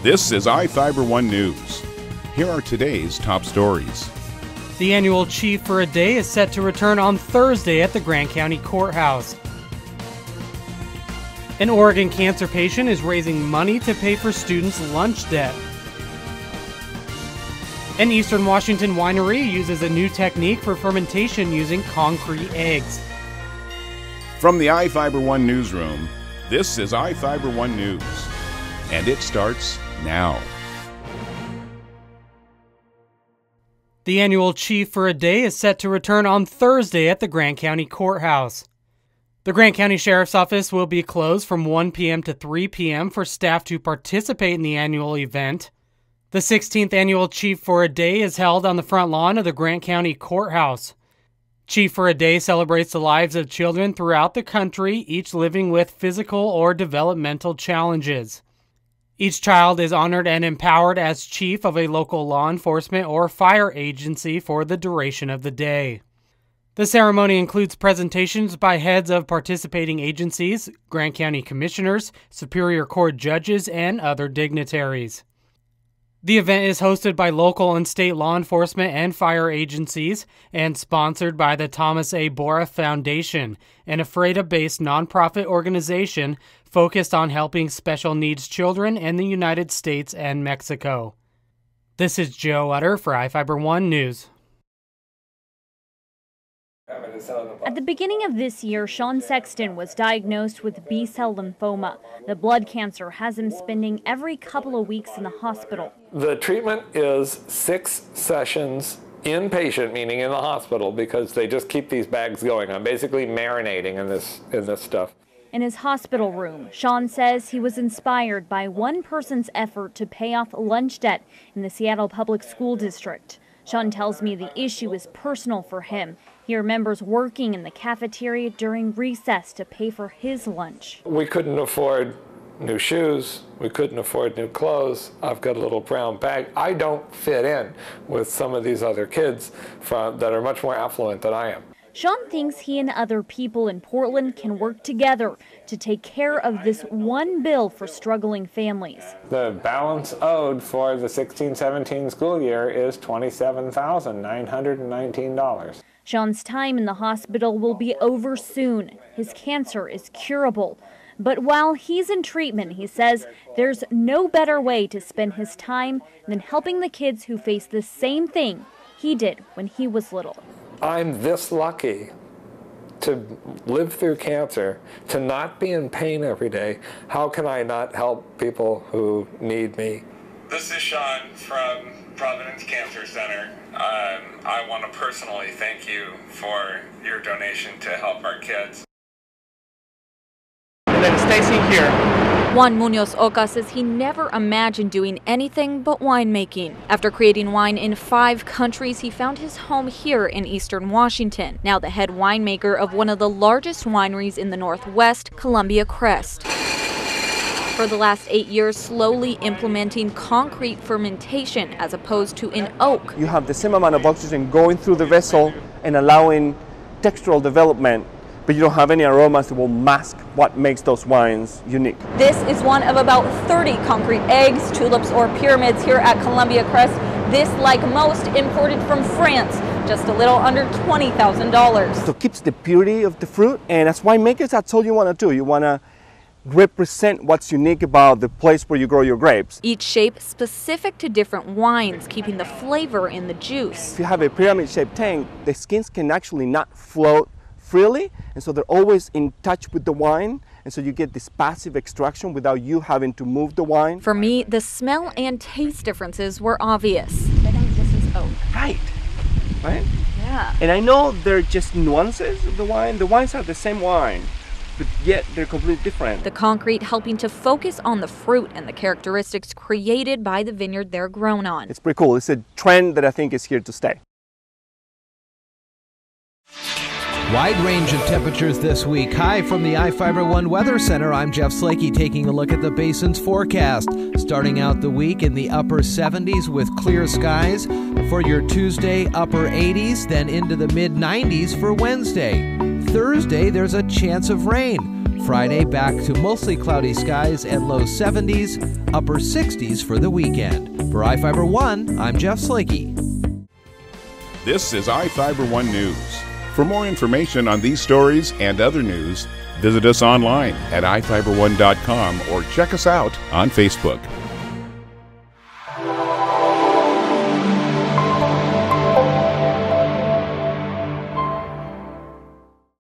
This is iFIBER 1 News. Here are today's top stories. The annual Chief for a Day is set to return on Thursday at the Grant County Courthouse. An Oregon cancer patient is raising money to pay for students' lunch debt. An Eastern Washington winery uses a new technique for fermentation using concrete eggs. From the iFIBER 1 newsroom, this is iFIBER 1 News, and it starts now. The annual Chief for a Day is set to return on Thursday at the Grant County Courthouse. The Grant County Sheriff's Office will be closed from 1 p.m. to 3 p.m. for staff to participate in the annual event. The 16th annual Chief for a Day is held on the front lawn of the Grant County Courthouse. Chief for a Day celebrates the lives of children throughout the country, each living with physical or developmental challenges. Each child is honored and empowered as chief of a local law enforcement or fire agency for the duration of the day. The ceremony includes presentations by heads of participating agencies, Grant County commissioners, Superior Court judges, and other dignitaries. The event is hosted by local and state law enforcement and fire agencies and sponsored by the Thomas A. Bora Foundation, an Ephrata-based nonprofit organization focused on helping special needs children in the United States and Mexico. This is Joe Utter for iFIBER 1 News. At the beginning of this year, Sean Sexton was diagnosed with B-cell lymphoma. The blood cancer has him spending every couple of weeks in the hospital. The treatment is 6 sessions inpatient, meaning in the hospital, because they just keep these bags going. I'm basically marinating in this stuff. In his hospital room, Sean says he was inspired by one person's effort to pay off lunch debt in the Seattle Public School District. Sean tells me the issue is personal for him. He remembers working in the cafeteria during recess to pay for his lunch. We couldn't afford new shoes. We couldn't afford new clothes. I've got a little brown bag. I don't fit in with some of these other kids that are much more affluent than I am. Sean thinks he and other people in Portland can work together to take care of this one bill for struggling families. The balance owed for the 16-17 school year is $27,919. Sean's time in the hospital will be over soon. His cancer is curable. But while he's in treatment, he says there's no better way to spend his time than helping the kids who face the same thing he did when he was little. I'm this lucky to live through cancer, to not be in pain every day. How can I not help people who need me? This is Sean from Providence Cancer Center. I want to personally thank you for your donation to help our kids. And then Stacy here. Juan Munoz Oca says he never imagined doing anything but winemaking. After creating wine in 5 countries, he found his home here in Eastern Washington, now the head winemaker of one of the largest wineries in the Northwest, Columbia Crest. For the last 8 years, slowly implementing concrete fermentation as opposed to in oak. You have the same amount of oxygen going through the vessel and allowing textural development, but you don't have any aromas that will mask what makes those wines unique. This is one of about 30 concrete eggs, tulips, or pyramids here at Columbia Crest. This, like most, imported from France, just a little under $20,000. So it keeps the purity of the fruit, and as winemakers, that's all you want to do. You want to represent what's unique about the place where you grow your grapes. Each shape specific to different wines, keeping the flavor in the juice. If you have a pyramid-shaped tank, the skins can actually not float freely, and so they're always in touch with the wine, and so you get this passive extraction without you having to move the wine. For me, the smell and taste differences were obvious. I think this is oak. Right? Yeah. And I know they're just nuances of the wine. The wines are the same wine, but yet they're completely different. The concrete helping to focus on the fruit and the characteristics created by the vineyard they're grown on. It's pretty cool. It's a trend that I think is here to stay. Wide range of temperatures this week. Hi from the iFIBER 1 Weather Center. I'm Jeff Slakey taking a look at the basin's forecast. Starting out the week in the upper 70s with clear skies. For your Tuesday, upper 80s, then into the mid 90s for Wednesday. Thursday, there's a chance of rain. Friday, back to mostly cloudy skies and low 70s, upper 60s for the weekend. For iFIBER 1, I'm Jeff Slakey. This is iFIBER 1 News. For more information on these stories and other news, visit us online at iFiber1.com or check us out on Facebook.